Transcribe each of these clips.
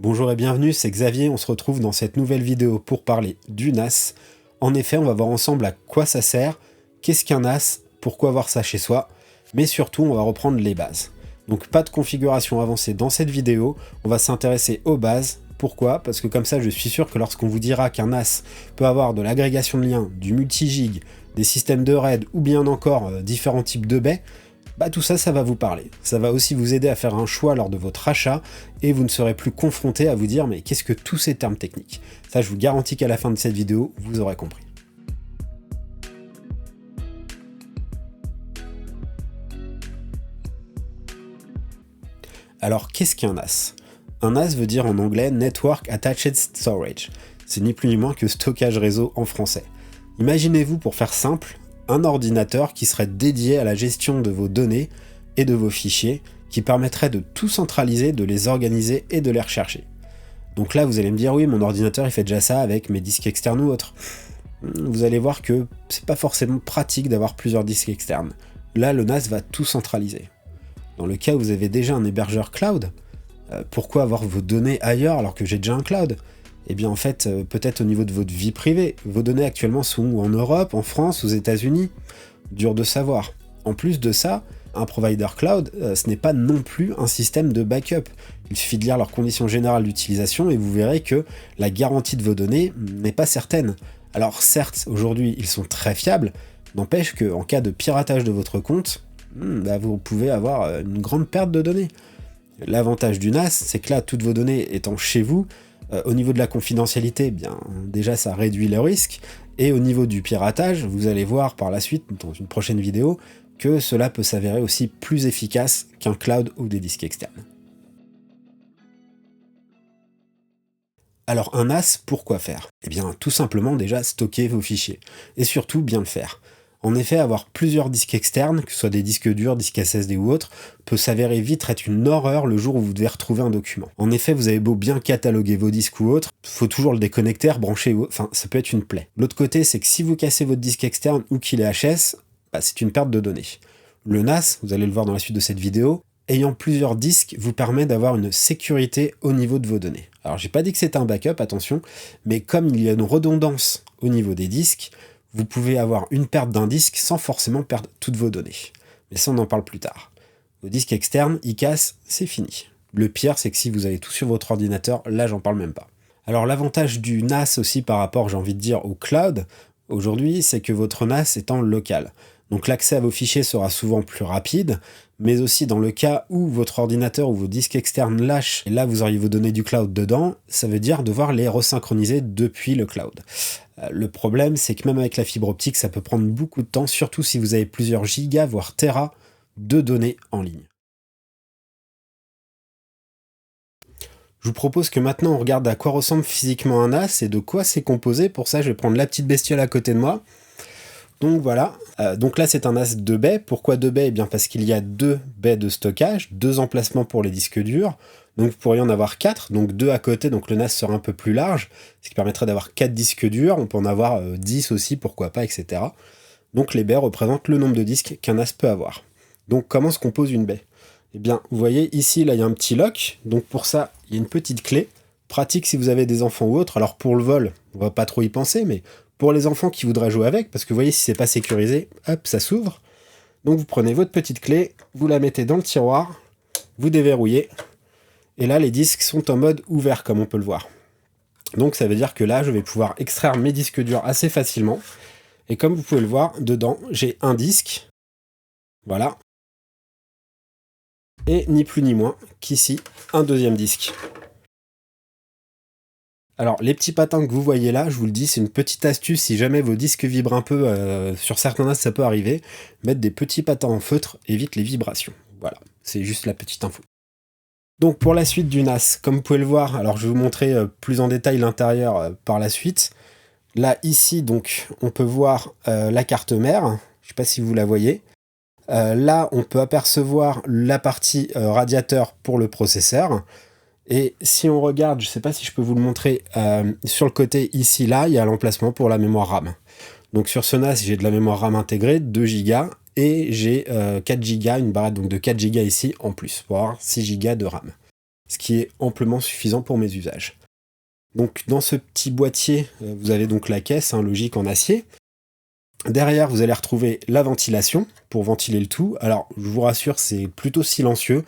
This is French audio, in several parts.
Bonjour et bienvenue, c'est Xavier, on se retrouve dans cette nouvelle vidéo pour parler du NAS. En effet, on va voir ensemble à quoi ça sert, qu'est-ce qu'un NAS, pourquoi avoir ça chez soi, mais surtout on va reprendre les bases. Donc pas de configuration avancée dans cette vidéo, on va s'intéresser aux bases. Pourquoi? Parce que comme ça je suis sûr que lorsqu'on vous dira qu'un NAS peut avoir de l'agrégation de liens, du multi-gig, des systèmes de RAID ou bien encore différents types de baies, tout ça, ça va vous parler. Ça va aussi vous aider à faire un choix lors de votre achat et vous ne serez plus confronté à vous dire mais qu'est-ce que tous ces termes techniques? Ça, je vous garantis qu'à la fin de cette vidéo, vous aurez compris. Alors, qu'est-ce qu'un NAS? Un NAS veut dire en anglais Network Attached Storage. C'est ni plus ni moins que stockage réseau en français. Imaginez-vous, pour faire simple, un ordinateur qui serait dédié à la gestion de vos données et de vos fichiers, qui permettrait de tout centraliser, de les organiser et de les rechercher. Donc là, vous allez me dire, oui, mon ordinateur, il fait déjà ça avec mes disques externes ou autres. Vous allez voir que c'est pas forcément pratique d'avoir plusieurs disques externes. Là, le NAS va tout centraliser. Dans le cas où vous avez déjà un hébergeur cloud, pourquoi avoir vos données ailleurs alors que j'ai déjà un cloud? Eh bien en fait, peut-être au niveau de votre vie privée. Vos données actuellement sont en Europe, en France, aux États-Unis. Dur de savoir. En plus de ça, un provider cloud, ce n'est pas non plus un système de backup. Il suffit de lire leurs conditions générales d'utilisation et vous verrez que la garantie de vos données n'est pas certaine. Alors certes, aujourd'hui, ils sont très fiables, n'empêche qu'en cas de piratage de votre compte, vous pouvez avoir une grande perte de données. L'avantage du NAS, c'est que là, toutes vos données étant chez vous, au niveau de la confidentialité, déjà ça réduit le risque, et au niveau du piratage, vous allez voir par la suite, dans une prochaine vidéo, que cela peut s'avérer aussi plus efficace qu'un cloud ou des disques externes. Alors un NAS, pourquoi faire? Eh bien tout simplement déjà stocker vos fichiers, et surtout bien le faire. En effet, avoir plusieurs disques externes, que ce soit des disques durs, disques SSD ou autres, peut s'avérer vite être une horreur le jour où vous devez retrouver un document. En effet, vous avez beau bien cataloguer vos disques ou autres, faut toujours le déconnecter, rebrancher, enfin ça peut être une plaie. L'autre côté, c'est que si vous cassez votre disque externe ou qu'il est HS, c'est une perte de données. Le NAS, vous allez le voir dans la suite de cette vidéo, ayant plusieurs disques vous permet d'avoir une sécurité au niveau de vos données. Alors j'ai pas dit que c'était un backup, attention, mais comme il y a une redondance au niveau des disques, vous pouvez avoir une perte d'un disque sans forcément perdre toutes vos données. Mais ça, on en parle plus tard. Vos disques externes, ils cassent, c'est fini. Le pire, c'est que si vous avez tout sur votre ordinateur, là, j'en parle même pas. Alors l'avantage du NAS aussi par rapport, j'ai envie de dire, au cloud, aujourd'hui, c'est que votre NAS est en local. Donc l'accès à vos fichiers sera souvent plus rapide, mais aussi dans le cas où votre ordinateur ou vos disques externes lâchent, et là vous auriez vos données du cloud dedans, ça veut dire devoir les resynchroniser depuis le cloud. Le problème, c'est que même avec la fibre optique, ça peut prendre beaucoup de temps, surtout si vous avez plusieurs gigas, voire téras de données en ligne. Je vous propose que maintenant on regarde à quoi ressemble physiquement un NAS et de quoi c'est composé. Pour ça, je vais prendre la petite bestiole à côté de moi. Donc voilà, donc là c'est un NAS 2 baies. Pourquoi 2 baies? Eh bien parce qu'il y a 2 baies de stockage, 2 emplacements pour les disques durs. Donc vous pourriez en avoir 4, donc 2 à côté, donc le NAS sera un peu plus large, ce qui permettrait d'avoir 4 disques durs. On peut en avoir 10 aussi, pourquoi pas, etc. Donc les baies représentent le nombre de disques qu'un NAS peut avoir. Donc comment se compose une baie? Eh bien, vous voyez ici, là il y a un petit lock, donc pour ça, il y a une petite clé. Pratique si vous avez des enfants ou autres. Alors pour le vol, on va pas trop y penser, mais pour les enfants qui voudraient jouer avec, parce que vous voyez, si c'est pas sécurisé, hop, ça s'ouvre. Donc vous prenez votre petite clé, vous la mettez dans le tiroir, vous déverrouillez, et là les disques sont en mode ouvert, comme on peut le voir. Donc ça veut dire que là, je vais pouvoir extraire mes disques durs assez facilement, et comme vous pouvez le voir, dedans, j'ai un disque, voilà, et ni plus ni moins qu'ici, un deuxième disque. Alors, les petits patins que vous voyez là, je vous le dis, c'est une petite astuce, si jamais vos disques vibrent un peu, sur certains NAS, ça peut arriver, mettre des petits patins en feutre évite les vibrations. Voilà, c'est juste la petite info. Donc pour la suite du NAS, comme vous pouvez le voir, alors je vais vous montrer plus en détail l'intérieur par la suite. Là, ici, donc, on peut voir la carte mère, je ne sais pas si vous la voyez. Là, on peut apercevoir la partie radiateur pour le processeur. Et si on regarde, je ne sais pas si je peux vous le montrer, sur le côté ici, là, il y a l'emplacement pour la mémoire RAM. Donc sur ce NAS, j'ai de la mémoire RAM intégrée, 2 Go, et j'ai 4 Go, une barrette donc de 4 Go ici en plus, pour avoir 6 Go de RAM. ce qui est amplement suffisant pour mes usages. Donc dans ce petit boîtier, vous avez donc la caisse, logique en acier. Derrière, vous allez retrouver la ventilation pour ventiler le tout. Alors, je vous rassure, c'est plutôt silencieux.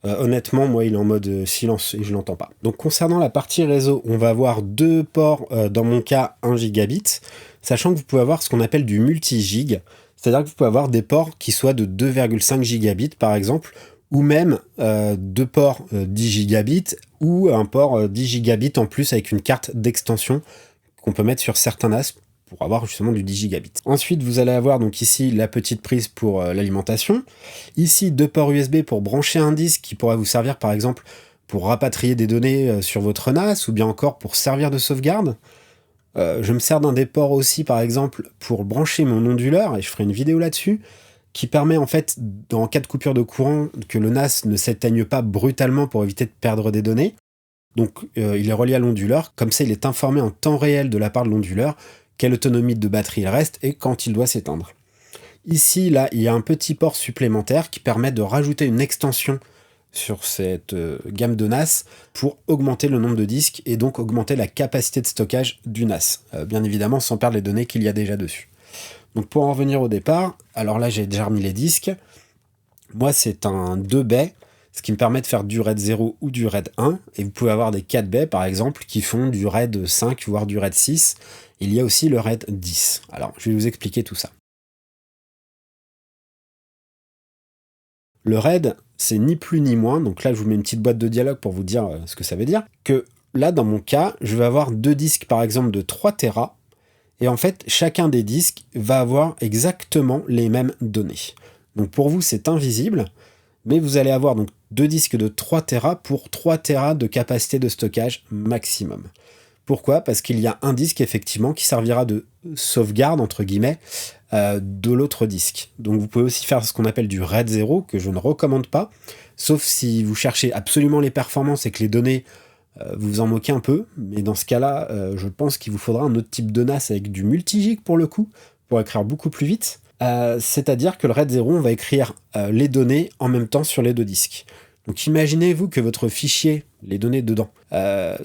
Honnêtement, moi, il est en mode silence et je l'entends pas. Donc, concernant la partie réseau, on va avoir 2 ports, dans mon cas, 1 gigabit, sachant que vous pouvez avoir ce qu'on appelle du multi-gig, c'est-à-dire que vous pouvez avoir des ports qui soient de 2,5 gigabits, par exemple, ou même 2 ports 10 gigabits, ou un port 10 gigabits en plus avec une carte d'extension qu'on peut mettre sur certains NAS, pour avoir justement du 10 gigabits. Ensuite, vous allez avoir donc ici la petite prise pour l'alimentation. Ici, 2 ports USB pour brancher un disque qui pourrait vous servir par exemple pour rapatrier des données sur votre NAS ou bien encore pour servir de sauvegarde. Je me sers d'un des ports aussi par exemple pour brancher mon onduleur, et je ferai une vidéo là-dessus, qui permet en fait, en cas de coupure de courant, que le NAS ne s'éteigne pas brutalement pour éviter de perdre des données. Donc il est relié à l'onduleur, comme ça il est informé en temps réel de la part de l'onduleur quelle autonomie de batterie il reste et quand il doit s'éteindre. Ici, là, il y a un petit port supplémentaire qui permet de rajouter une extension sur cette gamme de NAS pour augmenter le nombre de disques et donc augmenter la capacité de stockage du NAS, bien évidemment sans perdre les données qu'il y a déjà dessus. Donc pour en revenir au départ, alors là j'ai déjà remis les disques. Moi c'est un 2 baies, ce qui me permet de faire du RAID 0 ou du RAID 1, et vous pouvez avoir des 4 baies par exemple qui font du RAID 5 voire du RAID 6. Il y a aussi le RAID 10. Alors, je vais vous expliquer tout ça. Le RAID, c'est ni plus ni moins, donc là je vous mets une petite boîte de dialogue pour vous dire ce que ça veut dire, que là dans mon cas, je vais avoir 2 disques par exemple de 3 Tera, et en fait chacun des disques va avoir exactement les mêmes données. Donc pour vous c'est invisible, mais vous allez avoir donc 2 disques de 3 Tera pour 3 Tera de capacité de stockage maximum. Pourquoi ? Parce qu'il y a un disque, effectivement, qui servira de sauvegarde, entre guillemets, de l'autre disque. Donc vous pouvez aussi faire ce qu'on appelle du RAID 0, que je ne recommande pas, sauf si vous cherchez absolument les performances et que les données, vous vous en moquez un peu, mais dans ce cas-là, je pense qu'il vous faudra un autre type de NAS avec du multi-gig, pour le coup, pour écrire beaucoup plus vite. C'est-à-dire que le RAID 0, on va écrire les données en même temps sur les 2 disques. Donc imaginez-vous que votre fichier, les données dedans,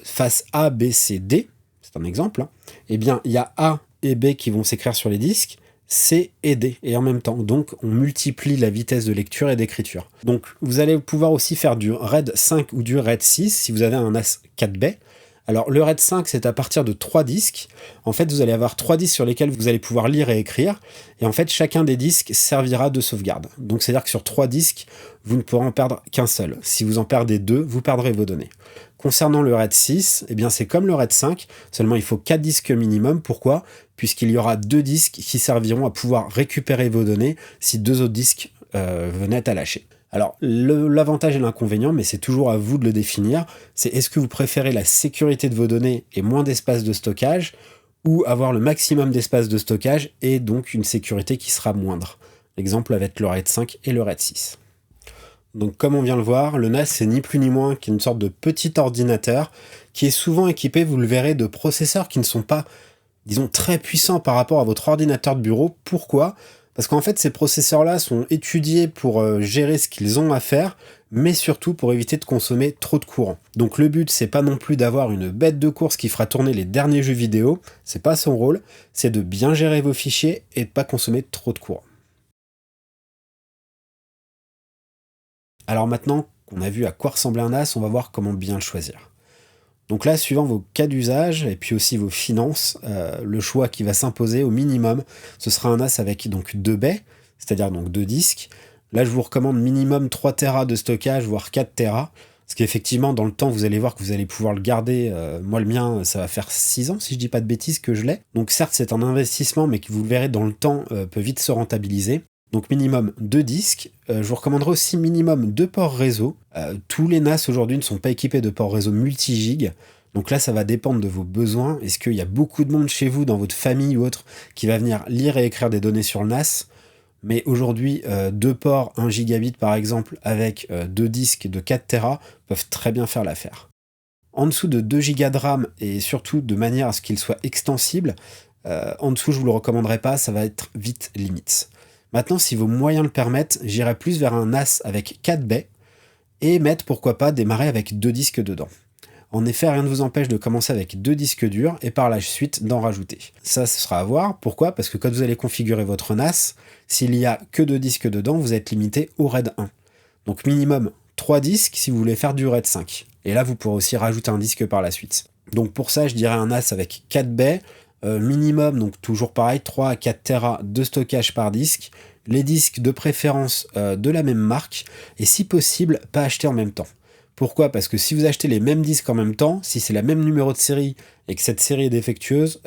fasse A, B, C, D, c'est un exemple, eh bien il y a A et B qui vont s'écrire sur les disques, C et D, et en même temps. Donc on multiplie la vitesse de lecture et d'écriture. Donc vous allez pouvoir aussi faire du RAID 5 ou du RAID 6 si vous avez un NAS 4 baies. Alors le RAID 5 c'est à partir de 3 disques. En fait vous allez avoir 3 disques sur lesquels vous allez pouvoir lire et écrire, et en fait chacun des disques servira de sauvegarde. Donc c'est à dire que sur 3 disques vous ne pourrez en perdre qu'un seul. Si vous en perdez 2, vous perdrez vos données. Concernant le RAID 6, eh bien c'est comme le RAID 5, seulement il faut 4 disques minimum. Pourquoi ? Puisqu'il y aura 2 disques qui serviront à pouvoir récupérer vos données si 2 autres disques venaient à lâcher. Alors, l'avantage et l'inconvénient, mais c'est toujours à vous de le définir, c'est est-ce que vous préférez la sécurité de vos données et moins d'espace de stockage, ou avoir le maximum d'espace de stockage et donc une sécurité qui sera moindre. L'exemple avec le RAID 5 et le RAID 6. Donc comme on vient le voir, le NAS c'est ni plus ni moins qu'une sorte de petit ordinateur qui est souvent équipé, vous le verrez, de processeurs qui ne sont pas, disons, très puissants par rapport à votre ordinateur de bureau. Pourquoi ? Parce qu'en fait, ces processeurs-là sont étudiés pour gérer ce qu'ils ont à faire, mais surtout pour éviter de consommer trop de courant. Donc le but, c'est pas non plus d'avoir une bête de course qui fera tourner les derniers jeux vidéo, c'est pas son rôle, c'est de bien gérer vos fichiers et de pas consommer trop de courant. Alors maintenant qu'on a vu à quoi ressemblait un NAS, on va voir comment bien le choisir. Donc là, suivant vos cas d'usage et puis aussi vos finances, le choix qui va s'imposer au minimum, ce sera un NAS avec donc 2 baies, c'est-à-dire donc 2 disques. Là, je vous recommande minimum 3 Tera de stockage, voire 4 Tera, parce qu'effectivement, dans le temps, vous allez voir que vous allez pouvoir le garder. Moi, le mien, ça va faire 6 ans, si je dis pas de bêtises, que je l'ai. Donc certes, c'est un investissement, mais qui, vous le verrez, dans le temps, peut vite se rentabiliser. Donc minimum 2 disques. Je vous recommanderais aussi minimum 2 ports réseau. Tous les NAS aujourd'hui ne sont pas équipés de ports réseau multi-gig. Donc là, ça va dépendre de vos besoins. Est-ce qu'il y a beaucoup de monde chez vous, dans votre famille ou autre, qui va venir lire et écrire des données sur le NAS ? Mais aujourd'hui, 2 ports 1 gigabit par exemple, avec 2 disques de 4 Tera, peuvent très bien faire l'affaire. En dessous de 2 Go de RAM, et surtout de manière à ce qu'il soit extensible, en dessous, je ne vous le recommanderais pas, ça va être vite limite. Maintenant, si vos moyens le permettent, j'irai plus vers un NAS avec 4 baies et mettre pourquoi pas démarrer avec 2 disques dedans. En effet, rien ne vous empêche de commencer avec 2 disques durs et par la suite d'en rajouter. Ça, ce sera à voir. Pourquoi? Parce que quand vous allez configurer votre NAS, s'il n'y a que 2 disques dedans, vous êtes limité au RAID 1. Donc minimum 3 disques si vous voulez faire du RAID 5. Et là, vous pourrez aussi rajouter un disque par la suite. Donc pour ça, je dirais un NAS avec 4 baies, minimum, donc toujours pareil, 3 à 4 Tera de stockage par disque, les disques de préférence de la même marque, et si possible, pas acheter en même temps. Pourquoi? Parce que si vous achetez les mêmes disques en même temps, si c'est la même numéro de série et que cette série est défectueuse,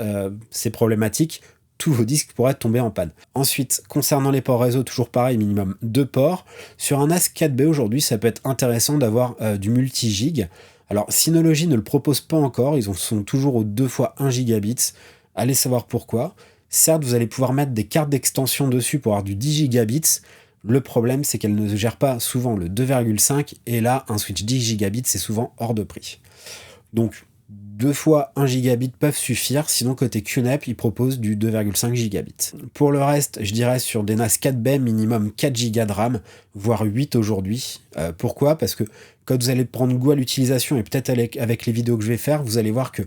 c'est problématique, tous vos disques pourraient tomber en panne. Ensuite, concernant les ports réseau, toujours pareil, minimum 2 ports. Sur un NAS 4B aujourd'hui, ça peut être intéressant d'avoir du multi-gig. Alors, Synology ne le propose pas encore, ils sont toujours aux 2 fois 1 gigabit. Allez savoir pourquoi. Certes, vous allez pouvoir mettre des cartes d'extension dessus pour avoir du 10 gigabits. Le problème, c'est qu'elle ne gère pas souvent le 2,5 et là, un switch 10 gigabits, c'est souvent hors de prix. Donc, 2 fois 1 gigabit peuvent suffire, sinon côté QNAP, ils proposent du 2,5 gigabits. Pour le reste, je dirais sur des NAS 4B, minimum 4 Go de RAM, voire 8 aujourd'hui. Pourquoi? Parce que quand vous allez prendre goût à l'utilisation, et peut-être avec les vidéos que je vais faire, vous allez voir que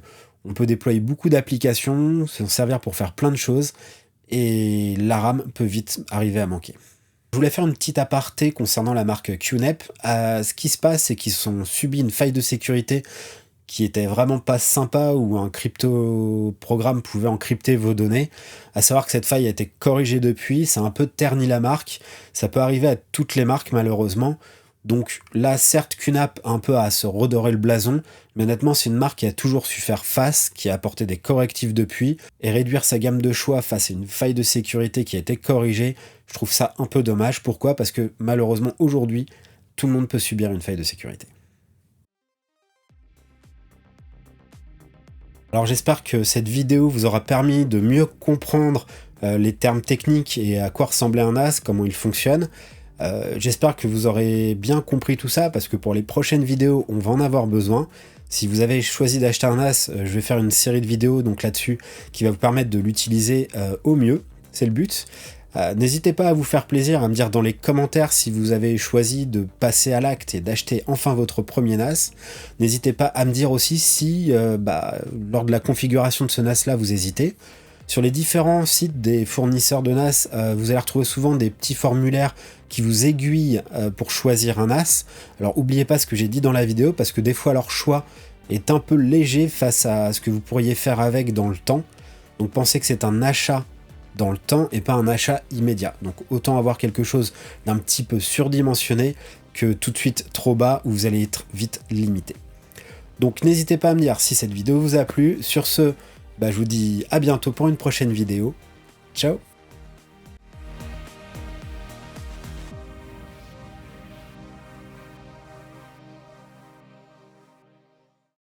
on peut déployer beaucoup d'applications, s'en servir pour faire plein de choses, et la RAM peut vite arriver à manquer. Je voulais faire une petite aparté concernant la marque QNAP. Ce qui se passe, c'est qu'ils ont subi une faille de sécurité qui était vraiment pas sympa, où un crypto-programme pouvait encrypter vos données. À savoir que cette faille a été corrigée depuis, ça a un peu terni la marque. Ça peut arriver à toutes les marques malheureusement. Donc là, certes, QNAP a un peu à se redorer le blason, mais honnêtement, c'est une marque qui a toujours su faire face, qui a apporté des correctifs depuis, et réduire sa gamme de choix face à une faille de sécurité qui a été corrigée, je trouve ça un peu dommage. Pourquoi? Parce que malheureusement, aujourd'hui, tout le monde peut subir une faille de sécurité. Alors j'espère que cette vidéo vous aura permis de mieux comprendre les termes techniques et à quoi ressemblait un NAS, comment il fonctionne. J'espère que vous aurez bien compris tout ça, parce que pour les prochaines vidéos, on va en avoir besoin. Si vous avez choisi d'acheter un NAS, je vais faire une série de vidéos donc là-dessus qui va vous permettre de l'utiliser au mieux, c'est le but. N'hésitez pas à vous faire plaisir, à me dire dans les commentaires si vous avez choisi de passer à l'acte et d'acheter enfin votre premier NAS. N'hésitez pas à me dire aussi si, lors de la configuration de ce NAS-là, vous hésitez. Sur les différents sites des fournisseurs de NAS, vous allez retrouver souvent des petits formulaires qui vous aiguillent pour choisir un NAS. Alors n'oubliez pas ce que j'ai dit dans la vidéo, parce que des fois leur choix est un peu léger face à ce que vous pourriez faire avec dans le temps. Donc pensez que c'est un achat dans le temps et pas un achat immédiat. Donc autant avoir quelque chose d'un petit peu surdimensionné que tout de suite trop bas où vous allez être vite limité. Donc n'hésitez pas à me dire si cette vidéo vous a plu. Sur ce, je vous dis à bientôt pour une prochaine vidéo. Ciao!